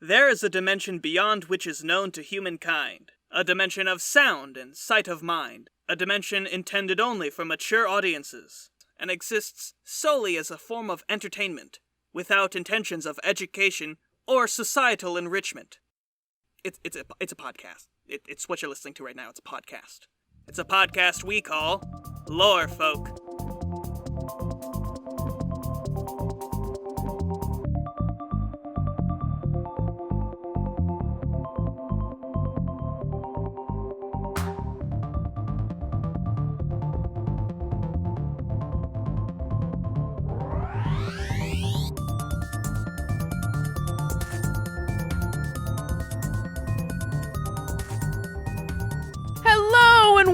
There is a dimension beyond which is known to humankind, a dimension of sound and sight of mind, a dimension intended only for mature audiences, and exists solely as a form of entertainment, without intentions of education or societal enrichment. It's a podcast. It's what you're listening to right now. It's a podcast. It's a podcast we call Lore Folk.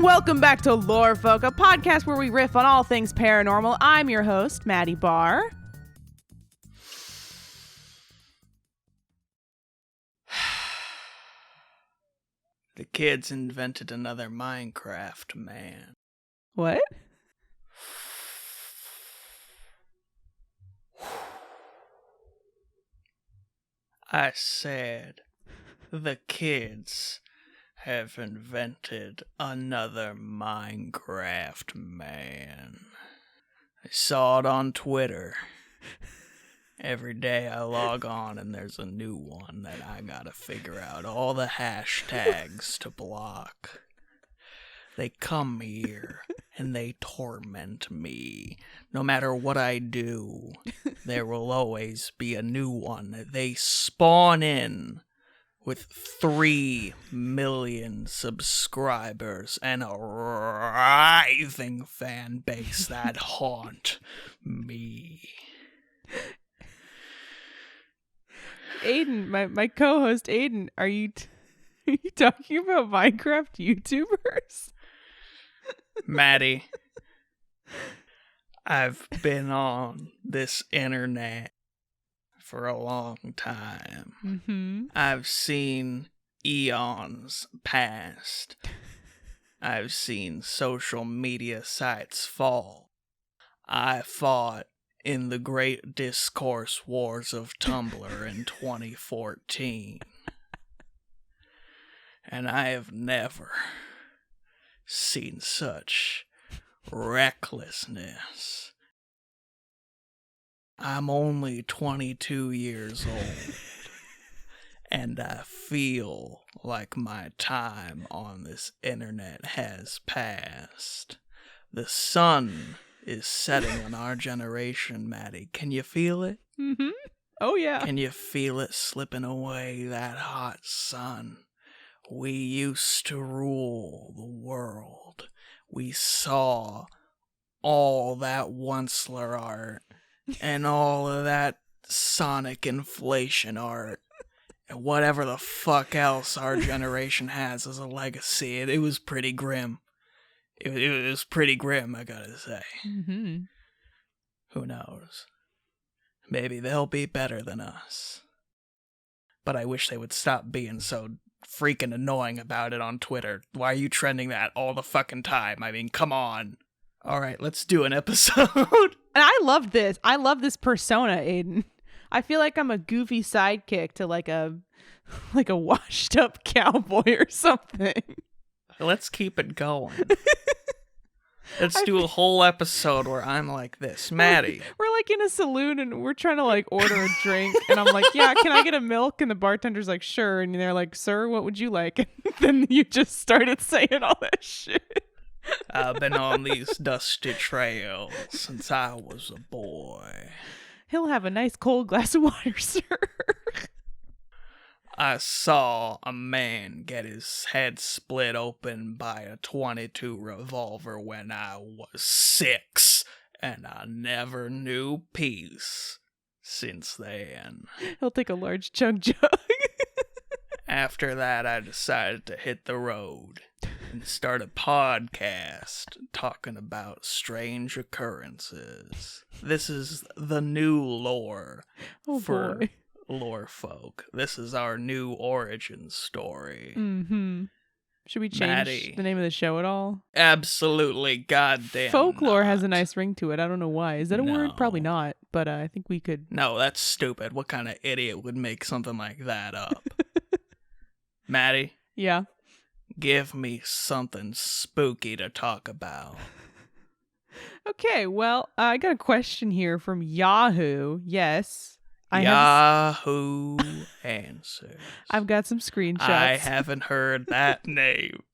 Welcome back to Lore Folk, a podcast where we riff on all things paranormal. I'm your host, Maddie Barr. The kids invented another Minecraft man. What? I said, the kids have invented another Minecraft man. I saw it on Twitter. Every day I log on and there's a new one that I gotta figure out all the hashtags to block. They come here and they torment me. No matter what I do, there will always be a new one. They spawn in with 3 million subscribers and a writhing fan base that haunt me. Aidan, my co-host Aidan, are you talking about Minecraft YouTubers? Maddie, I've been on this internet for a long time. Mm-hmm. I've seen eons past. I've seen social media sites fall. I fought in the great discourse wars of Tumblr in 2014. And I have never seen such recklessness. I'm only 22 years old, and I feel like my time on this internet has passed. The sun is setting on our generation, Maddie. Can you feel it? Mm-hmm. Oh, yeah. Can you feel it slipping away, that hot sun? We used to rule the world. We saw all that Onceler art and all of that Sonic inflation art and whatever the fuck else our generation has as a legacy. It was pretty grim. It was pretty grim, I gotta say. Mm-hmm. Who knows? Maybe they'll be better than us. But I wish they would stop being so freaking annoying about it on Twitter. Why are you trending that all the fucking time? I mean, come on. All right, let's do an episode. And I love this. I love this persona, Aidan. I feel like I'm a goofy sidekick to like a washed up cowboy or something. Let's keep it going. Let's do a whole episode where I'm like this. Maddie. We're like in a saloon and we're trying to like order a drink. And I'm like, yeah, can I get a milk? And the bartender's like, sure. And they're like, sir, what would you like? And then you just started saying all that shit. I've been on these dusty trails since I was a boy. He'll have a nice cold glass of water, sir. I saw a man get his head split open by a .22 revolver when I was 6, and I never knew peace since then. He'll take a large chug jug. After that, I decided to hit the road and start a podcast talking about strange occurrences. This is the new lore for boy. Lore Folk. This is our new origin story. Mm-hmm. Should we change Maddie. the name of the show at all? Absolutely goddamn Folklore has a not. nice ring to it. I don't know why. Is that a word? No. Probably not, but I think we could. No, that's stupid. What kind of idiot would make something like that up? Maddie, Yeah. give me something spooky to talk about. Okay, well, I got a question here from Yahoo. Yes. Yahoo Answers. I've got some screenshots. I haven't heard that name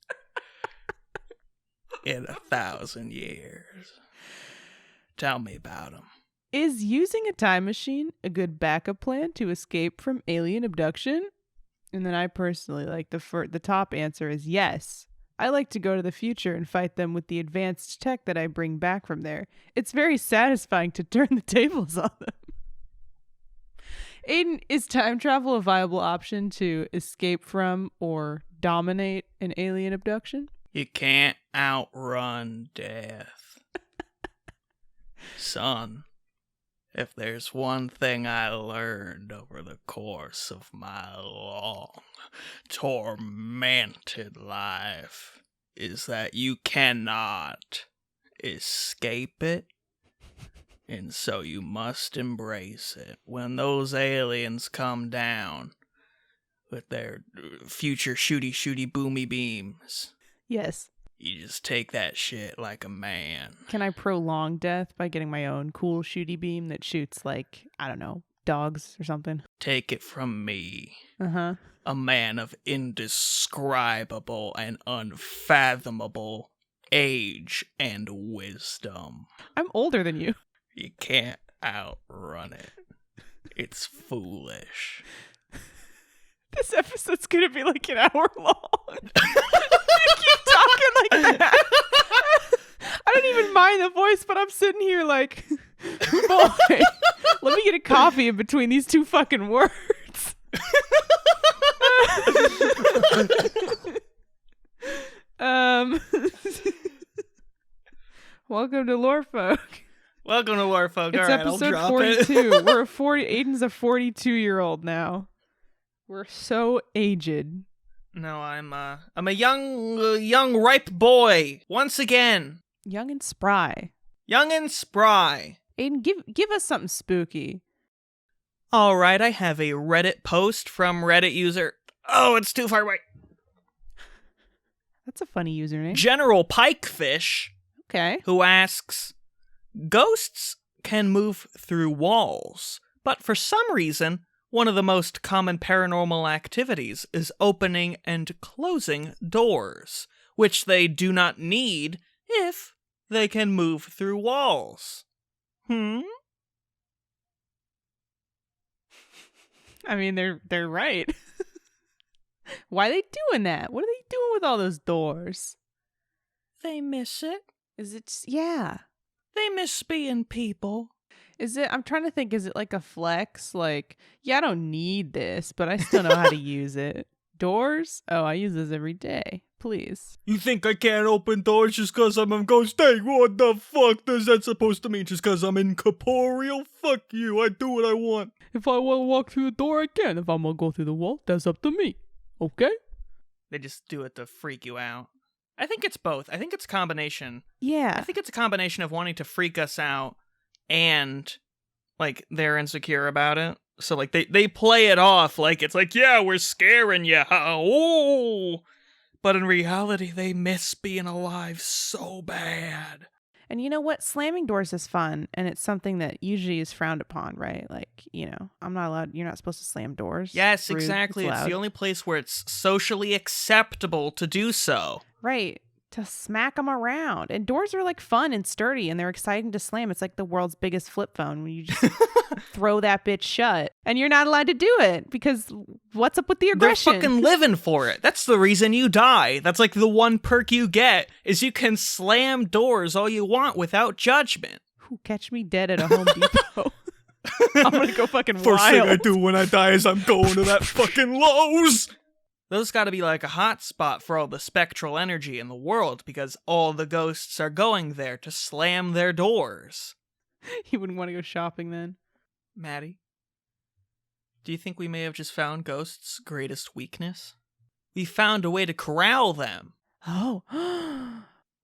in 1,000 years. Tell me about him. Is using a time machine a good backup plan to escape from alien abduction? And then I personally like the top answer is yes. I like to go to the future and fight them with the advanced tech that I bring back from there. It's very satisfying to turn the tables on them. Aidan, is time travel a viable option to escape from or dominate an alien abduction? You can't outrun death. Son, if there's one thing I learned over the course of my long, tormented life, is that you cannot escape it, and so you must embrace it. When those aliens come down with their future shooty boomy beams, Yes. you just take that shit like a man. Can I prolong death by getting my own cool shooty beam that shoots, like, I don't know, dogs or something? Take it from me, Uh-huh. a man of indescribable and unfathomable age and wisdom. I'm older than you. You can't outrun it. It's foolish. This episode's gonna be like an hour long. You keep talking like that. I don't even mind the voice, but I'm sitting here like, boy, let me get a coffee in between these two fucking words. Welcome to Lore Folk. Welcome to Lorefolk. It's All right, I'll episode drop 42. it. We're 40. Aidan's a 42-year-old now. We're so aged. No, I'm a young ripe boy once again. Young and spry. Young and spry. Aidan, give us something spooky. All right, I have a Reddit post from Reddit user. Oh, it's too far away. That's a funny username. General Pikefish, Okay. who asks, ghosts can move through walls, but for some reason, one of the most common paranormal activities is opening and closing doors, which they do not need if they can move through walls. I mean, they're right. Why are they doing that? What are they doing with all those doors? They miss it. Is it yeah. They miss being people. Is it I'm trying to think, is it like a flex? Like, yeah, I don't need this, but I still know how to use it. Doors? Oh, I use this every day. Please. You think I can't open doors just because I'm a ghost? Hey, what the fuck is that supposed to mean? Just because I'm incorporeal? Fuck you, I do what I want. If I want to walk through the door, I can. If I'm going to go through the wall, that's up to me. Okay? They just do it to freak you out. I think it's both. I think it's a combination. Yeah. I think it's a combination of wanting to freak us out and, like, they're insecure about it. So, like, they play it off like it's like, yeah, we're scaring you. Oh! But in reality, they miss being alive so bad. And you know what? Slamming doors is fun, and it's something that usually is frowned upon, right? Like, you know, I'm not allowed, you're not supposed to slam doors. Yes, Rude. exactly. It's loud. the only place where it's socially acceptable to do so. Right. To smack them around. And doors are like fun and sturdy, and they're exciting to slam. It's like the world's biggest flip phone when you just throw that bitch shut. And you're not allowed to do it because what's up with the aggression? They're fucking living for it. That's the reason you die. That's like the one perk you get is you can slam doors all you want without judgment. Ooh, catch me dead at a Home Depot. I'm gonna go fucking First wild. thing I do when I die is I'm going to that fucking Lowe's. Those gotta be like a hot spot for all the spectral energy in the world because all the ghosts are going there to slam their doors. You wouldn't want to go shopping then. Maddie, do you think we may have just found ghosts' greatest weakness? We found a way to corral them. Oh.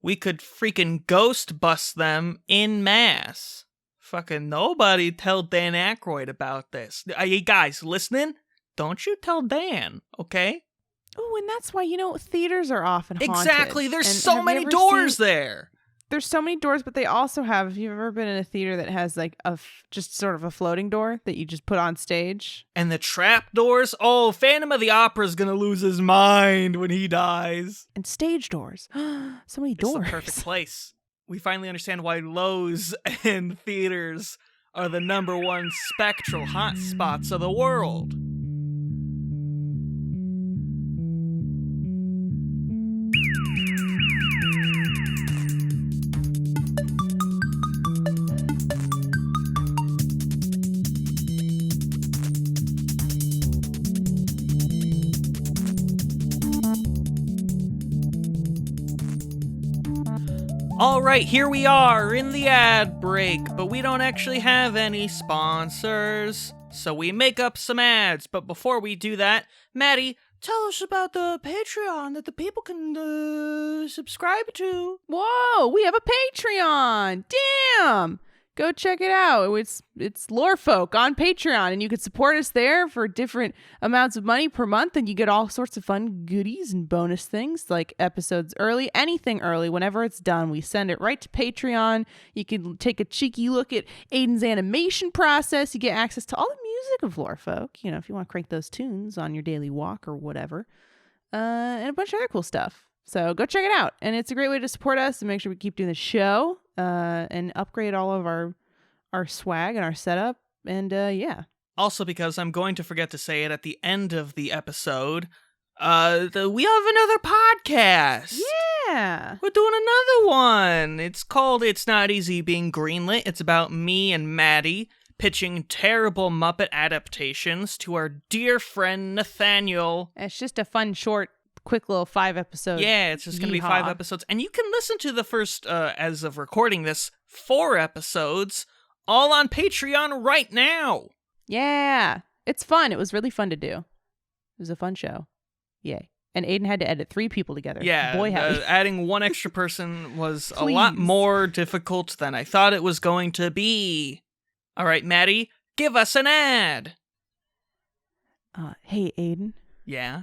We could freaking ghost bust them en masse. Fucking nobody tell Dan Aykroyd about this. Are you guys listening? Don't you tell Dan, okay? Oh, and that's why, theaters are often haunted. Exactly. There's And so have many you ever doors seen- there. There's so many doors, but they also have, have you ever been in a theater that has like just sort of a floating door that you just put on stage? And the trap doors? Oh, Phantom of the Opera's gonna lose his mind when he dies. And stage doors. So many It's doors. the perfect place. We finally understand why Lowe's and theaters are the #1 spectral hotspots of the world. Alright, here we are in the ad break, but we don't actually have any sponsors, so we make up some ads. But before we do that, Maddie, tell us about the Patreon that the people can subscribe to. Whoa, we have a Patreon. Damn. Go check it out. It's Lorefolk on Patreon, and you can support us there for different amounts of money per month, and you get all sorts of fun goodies and bonus things like episodes early, anything early. Whenever it's done, we send it right to Patreon. You can take a cheeky look at Aidan's animation process. You get access to all the music of Lorefolk, if you want to crank those tunes on your daily walk or whatever, and a bunch of other cool stuff. So go check it out. And it's a great way to support us and make sure we keep doing the show and upgrade all of our swag and our setup. And yeah. Also, because I'm going to forget to say it at the end of the episode, we have another podcast. Yeah. We're doing another one. It's called It's Not Easy Being Greenlit. It's about me and Maddie pitching terrible Muppet adaptations to our dear friend Nathaniel. It's just a fun, short, quick little 5 episodes. Yeah, it's just going to be 5 episodes. And you can listen to the first, as of recording this, 4 episodes, all on Patreon right now. Yeah. It's fun. It was really fun to do. It was a fun show. Yay. And Aidan had to edit 3 people together. Yeah, Boy, how adding one extra person was a lot more difficult than I thought it was going to be. All right, Maddie, give us an ad. Hey, Aidan. Yeah?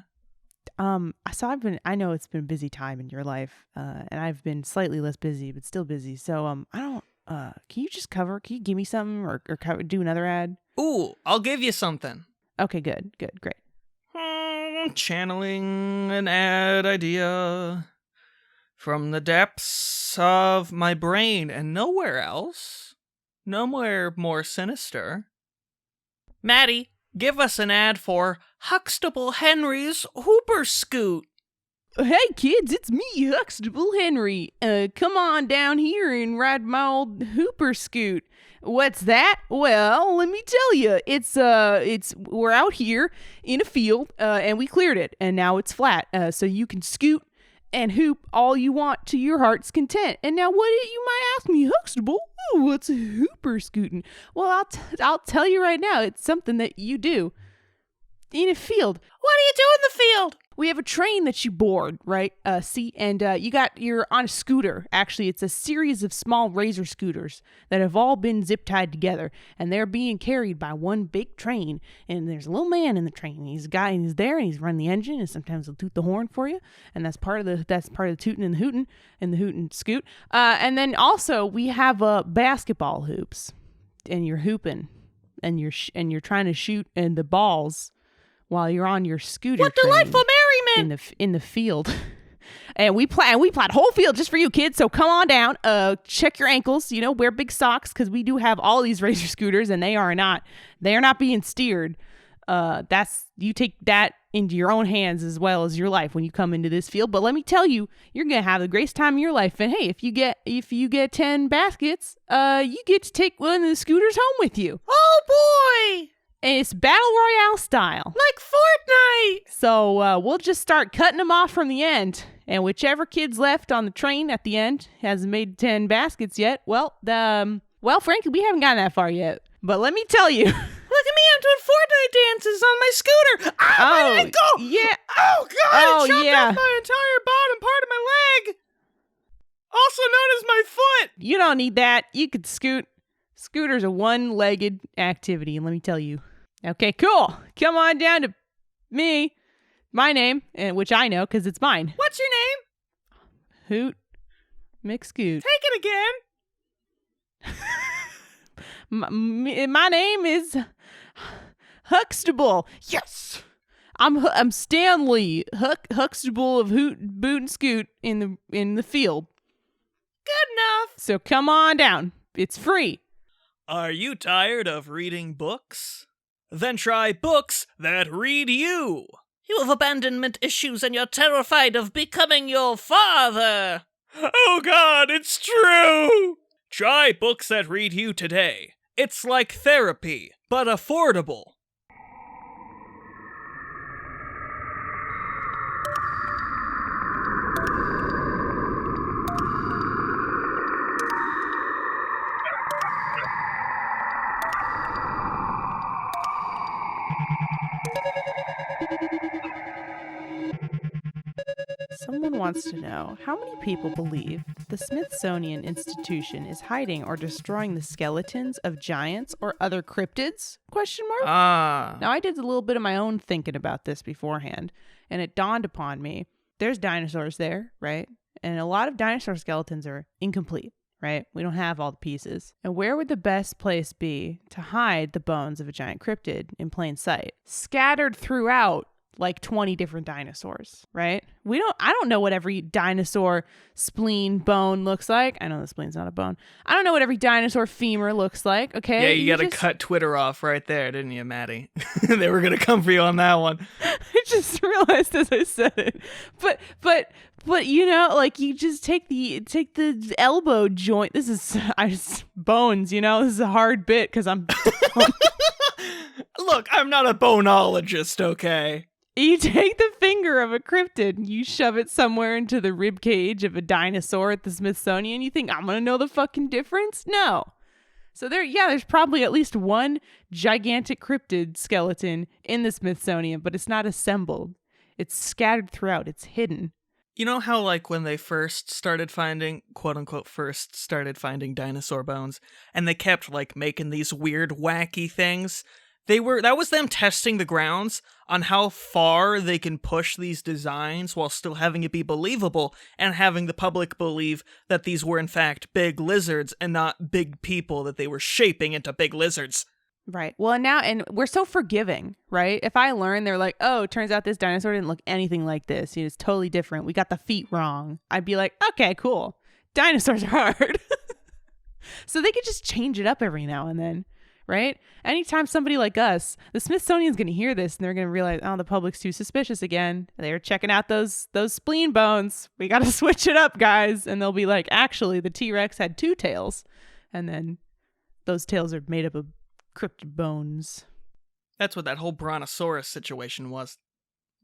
So I know it's been a busy time in your life, and I've been slightly less busy, but still busy. So, can you give me something or do another ad? Ooh, I'll give you something. Okay, good, great. Channeling an ad idea from the depths of my brain and nowhere else. Nowhere more sinister. Maddie, give us an ad for Huxtable Henry's Hooper Scoot. Hey kids, it's me, Huxtable Henry. Come on down here and ride my old Hooper Scoot. What's that? Well, let me tell you. We're out here in a field, and we cleared it, and now it's flat. So you can scoot and hoop all you want to your heart's content. And now you might ask me, Huxtable, what's Hooper Scooting? Well, I'll tell you right now, it's something that you do in a field. What do you do in the field? We have a train that you board, right? You're on a scooter. Actually, it's a series of small razor scooters that have all been zip tied together, and they're being carried by one big train. And there's a little man in the train. He's a guy, and he's there, and he's running the engine, and sometimes he'll toot the horn for you, and that's part of the tooting and the hooting and the hoot and scoot. And then also we have basketball hoops, and you're hooping, and you're trying to shoot in the balls while you're on your scooter. What delightful merriment in the field. And we planned a whole field just for you kids. So come on down, check your ankles, wear big socks, because we do have all these razor scooters, and they are not being steered. You take that into your own hands as well as your life when you come into this field. But let me tell you, you're gonna have the greatest time of your life. And hey, if you get 10 baskets, you get to take one of the scooters home with you. Oh boy! And it's Battle Royale style. Like Fortnite! So we'll just start cutting them off from the end. And whichever kid's left on the train at the end hasn't made 10 baskets yet. Well, frankly, we haven't gotten that far yet. But let me tell you. Look at me, I'm doing Fortnite dances on my scooter. My ankle! Yeah. Oh, God! Oh, It chopped yeah. off my entire bottom part of my leg! Also known as my foot! You don't need that. You could scoot. Scooter's a one-legged activity, let me tell you. Okay, cool. Come on down to me. My name, which I know because it's mine. What's your name? Hoot McScoot. Take it again. My name is Huxtable. Yes, I'm Stanley Huxtable of Hoot Boot and Scoot in the field. Good enough. So come on down. It's free. Are you tired of reading books? Then try books that read you. You have abandonment issues and you're terrified of becoming your father. Oh God, it's true! Try books that read you today. It's like therapy, but affordable. Someone wants to know, how many people believe the Smithsonian Institution is hiding or destroying the skeletons of giants or other cryptids? ? Now, I did a little bit of my own thinking about this beforehand, and it dawned upon me, there's dinosaurs there, right? And a lot of dinosaur skeletons are incomplete, right? We don't have all the pieces. And where would the best place be to hide the bones of a giant cryptid in plain sight? Scattered throughout like 20 different dinosaurs, right? I don't know what every dinosaur spleen bone looks like. I know the spleen's not a bone. I don't know what every dinosaur femur looks like, okay? Yeah, you gotta cut Twitter off right there, didn't you, Maddie? They were gonna come for you on that one. I just realized as I said it. But you know, like you just take the elbow joint. This is bones, you know? This is a hard bit because I'm Look, I'm not a bonologist, okay? You take the finger of a cryptid and you shove it somewhere into the rib cage of a dinosaur at the Smithsonian. You think I'm going to know the fucking difference? No. So there's probably at least one gigantic cryptid skeleton in the Smithsonian, but it's not assembled. It's scattered throughout. It's hidden. You know how, like, when they first started finding, quote-unquote, dinosaur bones, and they kept, like, making these weird, wacky things? That was them testing the grounds on how far they can push these designs while still having it be believable and having the public believe that these were in fact big lizards and not big people that they were shaping into big lizards. Right. Well, and we're so forgiving, right? If I learn they're like, oh, turns out this dinosaur didn't look anything like this. It's totally different. We got the feet wrong. I'd be like, okay, cool. Dinosaurs are hard. So they could just change it up every now and then. Right? Anytime somebody like us, the Smithsonian's going to hear this and they're going to realize, oh, the public's too suspicious again. They're checking out those spleen bones. We got to switch it up, guys. And they'll be like, actually, the T-Rex had 2 tails. And then those tails are made up of cryptid bones. That's what that whole Brontosaurus situation was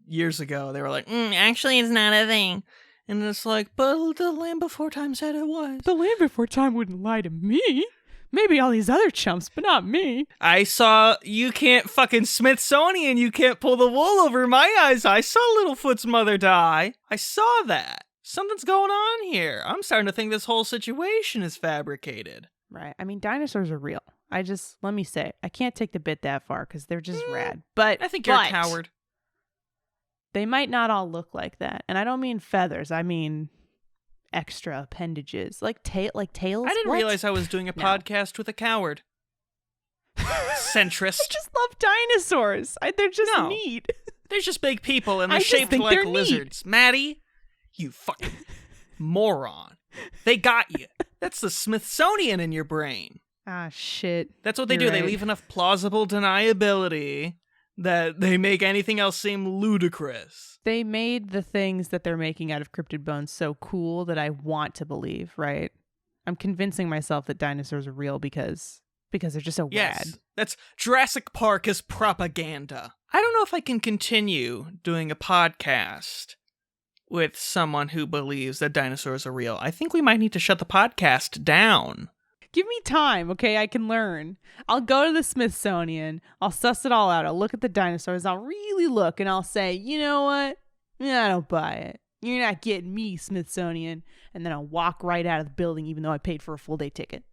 years ago. They were like, actually, it's not a thing. And it's like, but the Land Before Time said it was. The Land Before Time wouldn't lie to me. Maybe all these other chumps, but not me. I saw, you can't fucking Smithsonian, you can't pull the wool over my eyes. I saw Littlefoot's mother die. I saw that. Something's going on here. I'm starting to think this whole situation is fabricated. Right. I mean, dinosaurs are real. Let me say, I can't take the bit that far because they're just rad. But I think you're a coward. They might not all look like that. And I don't mean feathers. I mean extra appendages like tails. I didn't realize I was doing a podcast with a coward. Centrist. I just love dinosaurs. They're just neat. They're just big people and they're shaped like lizards. Neat. Maddie, you fucking moron. They got you. That's the Smithsonian in your brain. Ah, shit. That's what they do. Right. They leave enough plausible deniability that they make anything else seem ludicrous. They made the things that they're making out of cryptid bones so cool that I want to believe, right? I'm convincing myself that dinosaurs are real because they're just so rad. That's Jurassic Park is propaganda. I don't know if I can continue doing a podcast with someone who believes that dinosaurs are real. I think we might need to shut the podcast down. Give me time, okay? I can learn. I'll go to the Smithsonian. I'll suss it all out. I'll look at the dinosaurs. I'll really look and I'll say, you know what? I don't buy it. You're not getting me, Smithsonian. And then I'll walk right out of the building even though I paid for a full day ticket.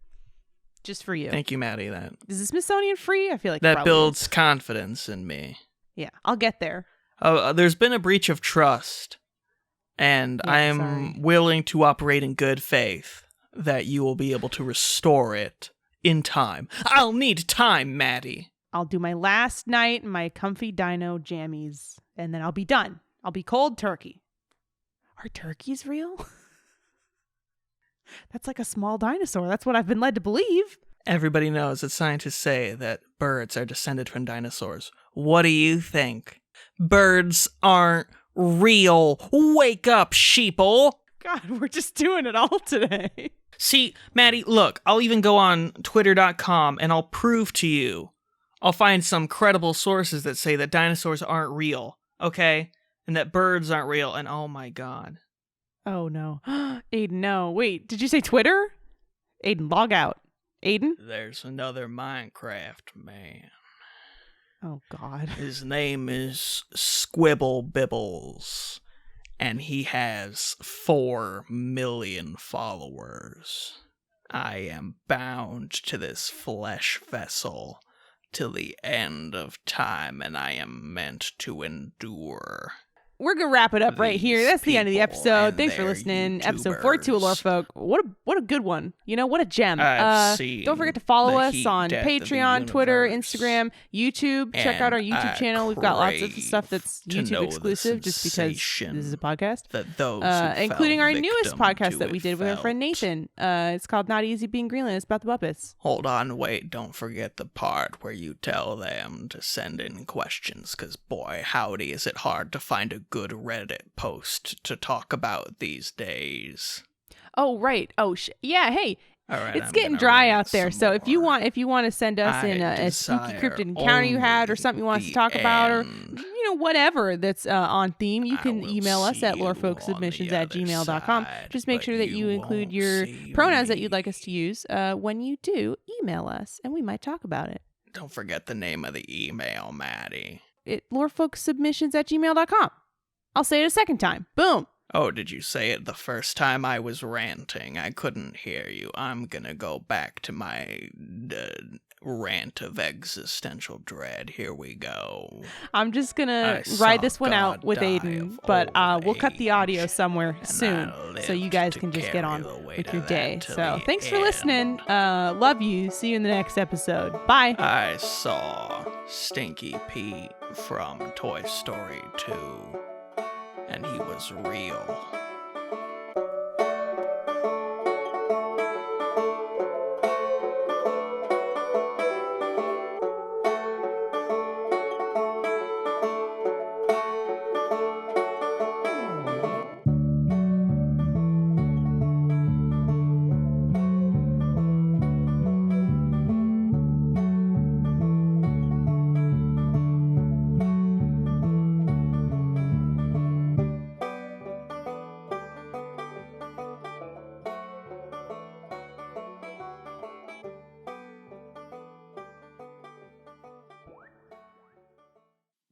Just for you. Thank you, Maddie. Is the Smithsonian free? I feel like that probably builds is. confidence in me. Yeah, I'll get there. There's been a breach of trust, and Yeah, I am sorry. willing to operate in good faith that you will be able to restore it in time. I'll need time, Maddie. I'll do my last night in my comfy dino jammies, and then I'll be done. I'll be cold turkey. Are turkeys real? That's like a small dinosaur. That's what I've been led to believe. Everybody knows that scientists say that birds are descended from dinosaurs. What do you think? Birds aren't real. Wake up, sheeple. God, we're just doing it all today. See, Maddie, look, I'll even go on twitter.com and I'll prove to you. I'll find some credible sources that say that dinosaurs aren't real, okay? And that birds aren't real, and oh my god. Oh, no. Aidan, no. Wait, did you say Twitter? Aidan, log out. Aidan? There's another Minecraft man. Oh, God. His name is Squibble Bibbles, and he has 4 million followers. I am bound to this flesh vessel till the end of time, and I am meant to endure. We're going to wrap it up right here. These That's the end of the people episode. and Thanks for their listening. Episode 42 of Lore YouTubers. Folk. What a good one. You know, what a gem. I've seen Don't forget to follow the us heat on death of the Patreon, Twitter, universe. Instagram, YouTube. Check out our And YouTube I channel. We've got lots of stuff that's crave to YouTube know the exclusive just because sensation this is a podcast. that those Including who our fell newest victim podcast to that we it did with our friend felt. Nathan. It's called Not Easy Being Greenland. It's about the Muppets. Hold on, wait, don't forget the part where you tell them to send in questions, because boy, howdy, is it hard to find a good Reddit post to talk about these days. Oh, right. Oh, yeah. Hey, All right, it's I'm getting gonna dry read out there. some So if you more. want to send us in I a spooky desire cryptid encounter you had, or only something you want us to the talk about, or end. whatever that's on theme, you I can will email us see at you on lorefolksubmissions@gmail.com. the other Just make side, sure that but you you include won't your see pronouns that me. you'd like us to use when you do email us, and we might talk about it. Don't forget the name of the email, Maddie. lorefolksubmissions@gmail.com. I'll say it a second time. Boom. Oh, did you say it the first time I was ranting? I couldn't hear you. I'm gonna go back to my rant of existential dread. Here we go. I'm just gonna I ride saw this one out God with die Aiden, of but old we'll cut the audio age, somewhere and soon, I so you lived guys to can just get carry on the weight with of your that day. till So the thanks for end. listening. Love you. See you in the next episode. Bye. I saw Stinky Pete from Toy Story 2, and he was real.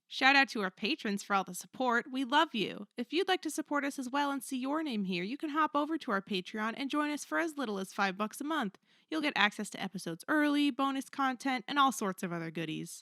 Shout out to our patrons for all the support. We love you. If you'd like to support us as well and see your name here, you can hop over to our Patreon and join us for as little as $5 a month. You'll get access to episodes early, bonus content, and all sorts of other goodies.